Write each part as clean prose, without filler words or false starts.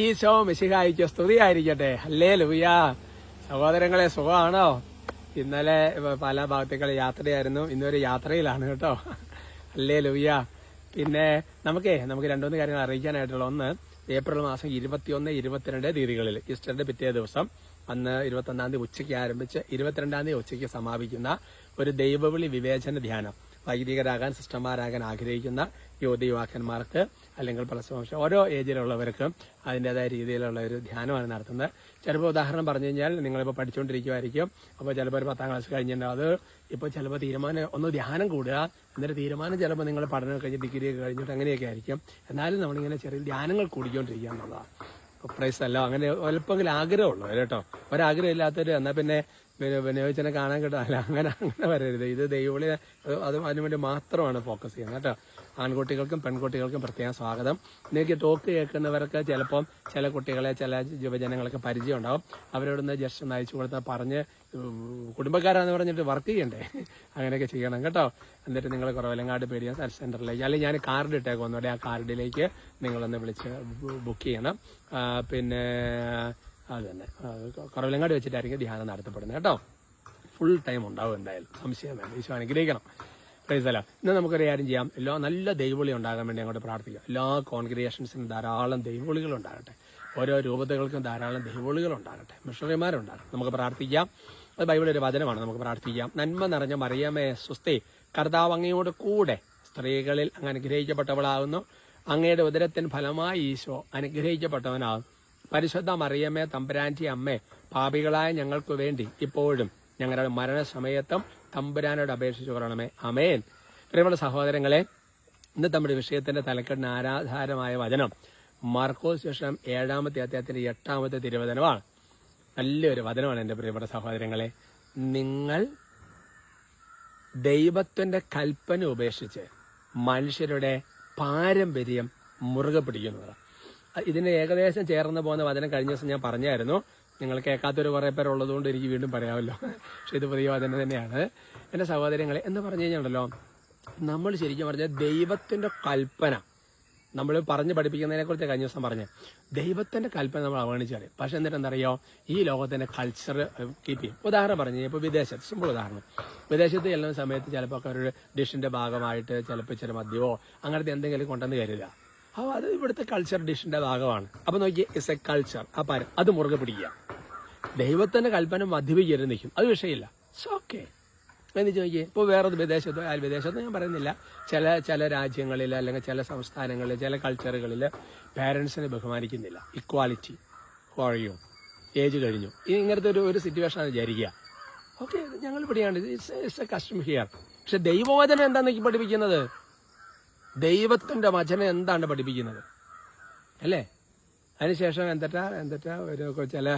ഈശോ മിശിഹായിക്ക് സ്തുതിയായിരിക്കട്ടെ. ഹല്ലേലൂയ. സഹോദരങ്ങളെ, സുഖമാണോ? ഇന്നലെ പല ഭാഗത്തേക്കുള്ള യാത്രയായിരുന്നു, ഇന്നൊരു യാത്രയിലാണ് കേട്ടോ. ഹല്ലേലൂയ. പിന്നെ നമുക്ക് രണ്ടുമൂന്ന് കാര്യങ്ങൾ അറിയിക്കാനായിട്ടുള്ള ഒന്ന്, ഏപ്രിൽ മാസം 21, 22 തീയതികളിൽ ഈസ്റ്ററിന്റെ പിറ്റേ ദിവസം, അന്ന് 21-ാം തീയതി ഉച്ചയ്ക്ക് ആരംഭിച്ച് 22-ാം തീയതി ഉച്ചയ്ക്ക് സമാപിക്കുന്ന ഒരു ദൈവവിളി വിവേചന ധ്യാനം. വൈദികരാകാൻ, സിസ്റ്റർമാരാകാൻ ആഗ്രഹിക്കുന്ന യുവതിയുവാക്കന്മാർക്ക് അല്ലെങ്കിൽ പ്ലസ് ഓരോ ഏജിലുള്ളവർക്കും അതിൻ്റെതായ രീതിയിലുള്ള ഒരു ധ്യാനമാണ് നടത്തുന്നത്. ചിലപ്പോൾ ഉദാഹരണം പറഞ്ഞു കഴിഞ്ഞാൽ, നിങ്ങളിപ്പോൾ പഠിച്ചുകൊണ്ടിരിക്കുമായിരിക്കും. അപ്പോൾ ചിലപ്പോൾ ഒരു 10ാം ക്ലാസ് കഴിഞ്ഞിട്ടുണ്ടാവും. അത് ഇപ്പോൾ ചിലപ്പോൾ തീരുമാനം ഒന്ന് ധ്യാനം കൂടുക, എന്നിട്ട് തീരുമാനം ചിലപ്പോൾ നിങ്ങൾ പഠനം കഴിഞ്ഞ് ഡിഗ്രി ഒക്കെ കഴിഞ്ഞിട്ട് അങ്ങനെയൊക്കെ ആയിരിക്കും. എന്നാലും നമ്മളിങ്ങനെ ചെറിയ ധ്യാനങ്ങൾ കൂടിക്കൊണ്ടിരിക്കുക എന്നുള്ളതാണ്. പ്രൈസ് അല്ല, അങ്ങനെ അല്പമെങ്കിലും ആഗ്രഹമുള്ളൂ കേട്ടോ. ഒരാഗ്രഹം ഇല്ലാത്തവർ എന്നാൽ പിന്നെ വിനോദത്തിനെ കാണാൻ കിട്ടാല്ല, അങ്ങനെ വരരുത്. ഇത് ദൈവവിളി, അത് അതിനുവേണ്ടി മാത്രമാണ് ഫോക്കസ് ചെയ്യുന്നത് കേട്ടോ. ആൺകുട്ടികൾക്കും പെൺകുട്ടികൾക്കും പ്രത്യേകം സ്വാഗതം. നിങ്ങൾക്ക് ടോക്ക് കേൾക്കുന്നവർക്ക് ചിലപ്പം ചില കുട്ടികളെ, ചില യുവജനങ്ങൾക്ക് പരിചയം ഉണ്ടാവും. അവരോടൊന്ന് ജസ്റ്റ് ഒന്ന് അയച്ചു കൊടുത്താൽ പറഞ്ഞ് കുടുംബക്കാരാന്ന് പറഞ്ഞിട്ട് വർക്ക് ചെയ്യണ്ടേ, അങ്ങനെയൊക്കെ ചെയ്യണം കേട്ടോ. എന്നിട്ട് നിങ്ങൾ കുറവലങ്ങാട് പേടിയ സെൽഫ് സെന്ററിലേക്ക്, അല്ലെങ്കിൽ ഞാൻ കാർഡ് ഇട്ടേക്ക് ഒന്നുകൂടെ, ആ കാർഡിലേക്ക് നിങ്ങളൊന്ന് വിളിച്ച് ബുക്ക് ചെയ്യണം. പിന്നെ അത് തന്നെ കുറവലങ്ങാട് വെച്ചിട്ടായിരിക്കും ധ്യാനം നടത്തപ്പെടുന്നത് കേട്ടോ. ഫുൾ ടൈം ഉണ്ടാവും, എന്തായാലും സംശയം വേണ്ട. ഈശോ അനുഗ്രഹിക്കണം. പ്രൈസല്ല. ഇന്ന് നമുക്കൊരു കാര്യം ചെയ്യാം. നല്ല ദൈവവിളി ഉണ്ടാകാൻ വേണ്ടി അങ്ങോട്ട് പ്രാർത്ഥിക്കാം. എല്ലാ കോൺഗ്രിഗേഷൻസിനും ധാരാളം ദൈവവിളികൾ ഉണ്ടാകട്ടെ. ഓരോ രൂപതകൾക്കും ധാരാളം ദൈവവിളികൾ ഉണ്ടാകട്ടെ. മിഷണറിമാരുണ്ടാകട്ടെ. നമുക്ക് പ്രാർത്ഥിക്കാം. അത് ബൈബിളൊരു വചനമാണ്, നമുക്ക് പ്രാർത്ഥിക്കാം. നന്മ നിറഞ്ഞ മറിയമേ സ്വസ്തി, കർത്താവ് അങ്ങയോട് കൂടെ സ്ത്രീകളിൽ അങ്ങ് അനുഗ്രഹിക്കപ്പെട്ടവളാകുന്നു. അങ്ങയുടെ ഉദരത്തിന് ഫലമായി ഈശോ അനുഗ്രഹിക്കപ്പെട്ടവനാകും. പരിശുദ്ധ മറിയമേ തമ്പുരാന്റെ അമ്മേ, പാപികളായ ഞങ്ങൾക്ക് വേണ്ടി ഇപ്പോഴും ഞങ്ങളുടെ മരണസമയത്തും തമ്പുരാനോട് അപേക്ഷിച്ചു കൊള്ളണമേ. ആമേൻ. പ്രിയമുള്ള സഹോദരങ്ങളെ, ഇന്ന് നമ്മുടെ വിഷയത്തിന്റെ തലക്കെട്ടിന് ആധാരമായ വചനം മാർക്കോസ് സുവിശേഷം 7-ാമത്തെ അധ്യായത്തിന്റെ 8-ാമത്തെ തിരുവചനമാണ്. നല്ലൊരു വചനമാണ് എൻ്റെ പ്രിയപ്പെട്ട സഹോദരങ്ങളെ. നിങ്ങൾ ദൈവത്തിന്റെ കൽപ്പന ഉപേക്ഷിച്ച് മനുഷ്യരുടെ പാരമ്പര്യം മുറുകെ പിടിക്കുന്നതാണ്. ഇതിന് ഏകദേശം ചേർന്ന് പോകുന്ന വചനം കഴിഞ്ഞ ദിവസം ഞാൻ പറഞ്ഞായിരുന്നു. നിങ്ങൾ കേൾക്കാത്തൊരു കുറേ പേരുള്ളതുകൊണ്ട് എനിക്ക് വീണ്ടും പറയാമല്ലോ. പക്ഷെ ഇത് പുതിയ വചനം തന്നെയാണ് എൻ്റെ സഹോദരങ്ങളെ. എന്ന് പറഞ്ഞു കഴിഞ്ഞാണല്ലോ, നമ്മൾ ശരിക്കും പറഞ്ഞാൽ ദൈവത്തിന്റെ കൽപ്പന നമ്മൾ പറഞ്ഞ് പഠിപ്പിക്കുന്നതിനെ കുറിച്ച് കഴിഞ്ഞ ദിവസം പറഞ്ഞ്, ദൈവത്തിന്റെ കൽപ്പന നമ്മൾ അവഗണിച്ചാണ്. പക്ഷെ എന്നിട്ട് എന്തറിയോ, ഈ ലോകത്തിന്റെ കൾച്ചർ കീപ്പ് ചെയ്യും. ഉദാഹരണം പറഞ്ഞു, ഇപ്പോൾ വിദേശത്ത്, സിമ്പിൾ ഉദാഹരണം, വിദേശത്ത് ചെല്ലുന്ന സമയത്ത് ചിലപ്പോൾ ഒക്കെ ഒരു ഡിഷിന്റെ ഭാഗമായിട്ട് ചിലപ്പോൾ ഇച്ചിരി മദ്യമോ അങ്ങനത്തെ എന്തെങ്കിലും കൊണ്ടുവന്ന് കരുതുക. അപ്പോൾ അത് ഇവിടുത്തെ കൾച്ചർ ഡിഷിന്റെ ഭാഗമാണ്. അപ്പൊ നോക്കി, ഇറ്റ്സ് എ കൾച്ചർ. ആ അത് മുറുകെ പിടിക്കുക. ദൈവത്തിന്റെ കൽപ്പന മദ്യപിക്കരുത് നിൽക്കും, അത് വിഷയമില്ല. ഇറ്റ്സ് ഓക്കെ എന്ന് ചോദിക്കുക. ഇപ്പോൾ വേറൊരു വിദേശത്ത് ഞാൻ പറയുന്നില്ല, ചില രാജ്യങ്ങളിൽ അല്ലെങ്കിൽ ചില സംസ്ഥാനങ്ങളിൽ, ചില കൾച്ചറുകളിൽ പാരൻസിനെ ബഹുമാനിക്കുന്നില്ല. ഇക്വാലിറ്റി കുറയും, ഏജ് കഴിഞ്ഞു, ഇങ്ങനത്തെ ഒരു സിറ്റുവേഷനാണ് വിചാരിക്കുക. ഓക്കെ, ഞങ്ങൾ ഇവിടെയാണ്, ഇറ്റ്സ് എ കസ്റ്റം ഹിയർ. പക്ഷെ ദൈവവചനം എന്താണെന്ന് പഠിപ്പിക്കുന്നത്? ദൈവത്തിന്റെ വചനം എന്താണ് പഠിപ്പിക്കുന്നത് അല്ലേ? അതിനുശേഷം എന്തൊക്കെ ഒരു ചില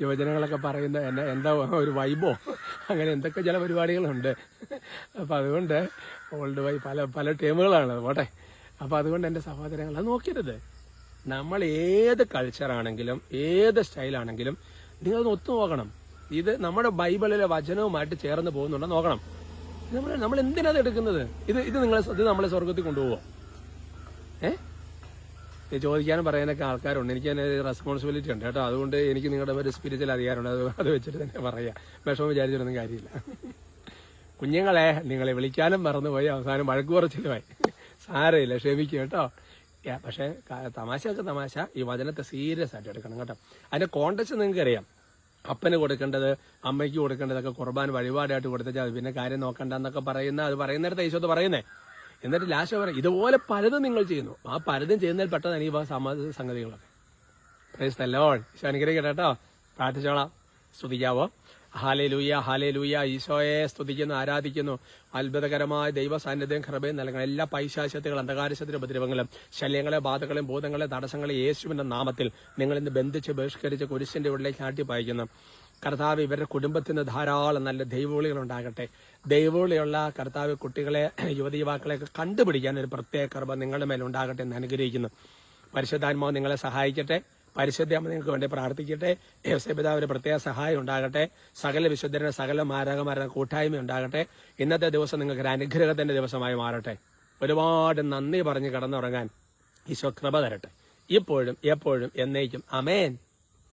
യുവജനങ്ങളൊക്കെ പറയുന്ന എന്താ ഒരു വൈബോ അങ്ങനെ എന്തൊക്കെ ചില പരിപാടികളുണ്ട്. അപ്പം അതുകൊണ്ട് ഓൾഡ് വൈ പല ടീമുകളാണ് പോട്ടെ. അപ്പം അതുകൊണ്ട് എൻ്റെ സഹോദരങ്ങൾ, അത് നോക്കരുത്. നമ്മൾ ഏത് കൾച്ചറാണെങ്കിലും ഏത് സ്റ്റൈലാണെങ്കിലും നിങ്ങളത് ഒത്തു നോക്കണം. ഇത് നമ്മുടെ ബൈബിളിലെ വചനവുമായിട്ട് ചേർന്ന് പോകുന്നുണ്ടോ നോക്കണം. നമ്മൾ എന്തിനാത് എടുക്കുന്നത്? ഇത് നമ്മളെ സ്വർഗത്തിൽ കൊണ്ടുപോകുമോ? ചോദിക്കാനും പറയാനൊക്കെ ആൾക്കാരുണ്ട്. എനിക്ക് തന്നെ റെസ്പോൺസിബിലിറ്റി ഉണ്ട് കേട്ടോ. അതുകൊണ്ട് എനിക്ക് നിങ്ങളുടെ ഒരു സ്പിരിച്വൽ അധികാരമുണ്ട്. അത് വെച്ചിട്ട് തന്നെ പറയാം. വിഷമം വിചാരിച്ചിട്ടൊന്നും കാര്യമില്ല. കുഞ്ഞുങ്ങളെ, നിങ്ങളെ വിളിക്കാനും മറന്നുപോയി, അവസാനം വഴക്ക് കുറച്ചിലുമായി. സാരമില്ല, ക്ഷമിക്കും കേട്ടോ. പക്ഷേ തമാശയൊക്കെ തമാശ, ഈ വചനത്തെ സീരിയസ് ആയിട്ട് എടുക്കണം കേട്ടോ. അതിന്റെ കോണ്ടക്സ്റ്റ് നിങ്ങൾക്ക് അറിയാം. അപ്പന് കൊടുക്കേണ്ടത്, അമ്മയ്ക്ക് കൊടുക്കേണ്ടതൊക്കെ കുർബാൻ വഴിപാടായിട്ട് കൊടുത്തിട്ട് അത് പിന്നെ കാര്യം നോക്കണ്ടെന്നൊക്കെ അത് പറയുന്നിടത്ത് ഈശോ പറയുന്നേ. എന്നിട്ട് ലാസ്റ്റ് പറയും, ഇതുപോലെ പലതും നിങ്ങൾ ചെയ്യുന്നു. ആ പലതും ചെയ്യുന്നതിൽ പെട്ടതാണ് ഈ സംഗതികളൊക്കെ. Praise the Lord. ഈശോ അനുഗ്രഹിക്കട്ടെ കേട്ടോ. പ്രാർത്ഥിച്ചോളാം. സ്തുതിക്കാവോ? ഹല്ലേലൂയ, ഹല്ലേലൂയ. ഈശോയെ സ്തുതിക്കുന്നു, ആരാധിക്കുന്നു. അത്ഭുതകരമായ ദൈവ സാന്നിധ്യം കൃപയും നൽകണം. എല്ലാ പൈശാചികതകളും അന്ധകാരശക്തിയുടെ ഉപദ്രവങ്ങളും ശല്യങ്ങളെ ബാധകളെയും ഭൂതങ്ങളെ തടസ്സങ്ങളെ യേശുവിന്റെ നാമത്തിൽ നിങ്ങൾ ഇന്ന് ബന്ധിച്ച് ബഹിഷ്കരിച്ച് കുരിശിന്റെ ഉള്ളിലേക്ക് ആട്ടിപ്പായിക്കുന്നു. കർത്താവ് ഇവരുടെ കുടുംബത്തിന് ധാരാളം നല്ല ദൈവവിളികൾ ഉണ്ടാകട്ടെ. ദൈവവിളിയുള്ള കർത്താവ് കുട്ടികളെ, യുവതി യുവാക്കളെയൊക്കെ കണ്ടുപിടിക്കാൻ ഒരു പ്രത്യേക കൃപ നിങ്ങളുടെ മേലുണ്ടാകട്ടെ എന്ന് അനുഗ്രഹിക്കുന്നു. പരിശുദ്ധാത്മാവ് നിങ്ങളെ സഹായിക്കട്ടെ. പരിശുദ്ധ അമ്മ നിങ്ങൾക്ക് വേണ്ടി പ്രാർത്ഥിക്കട്ടെ. യേശുപിതാവിന്റെ പ്രത്യേക സഹായം ഉണ്ടാകട്ടെ. സകല വിശുദ്ധരുടെ സകല മാരകമാരുടെ കൂട്ടായ്മ ഉണ്ടാകട്ടെ. ഇന്നത്തെ ദിവസം നിങ്ങൾക്ക് ഒരു അനുഗ്രഹത്തിന്റെ ദിവസമായി മാറട്ടെ. ഒരുപാട് നന്ദി പറഞ്ഞ് കടന്നുറങ്ങാൻ ഈശോ കൃപ തരട്ടെ. ഇപ്പോഴും എപ്പോഴും എന്നേക്കും. അമേൻ.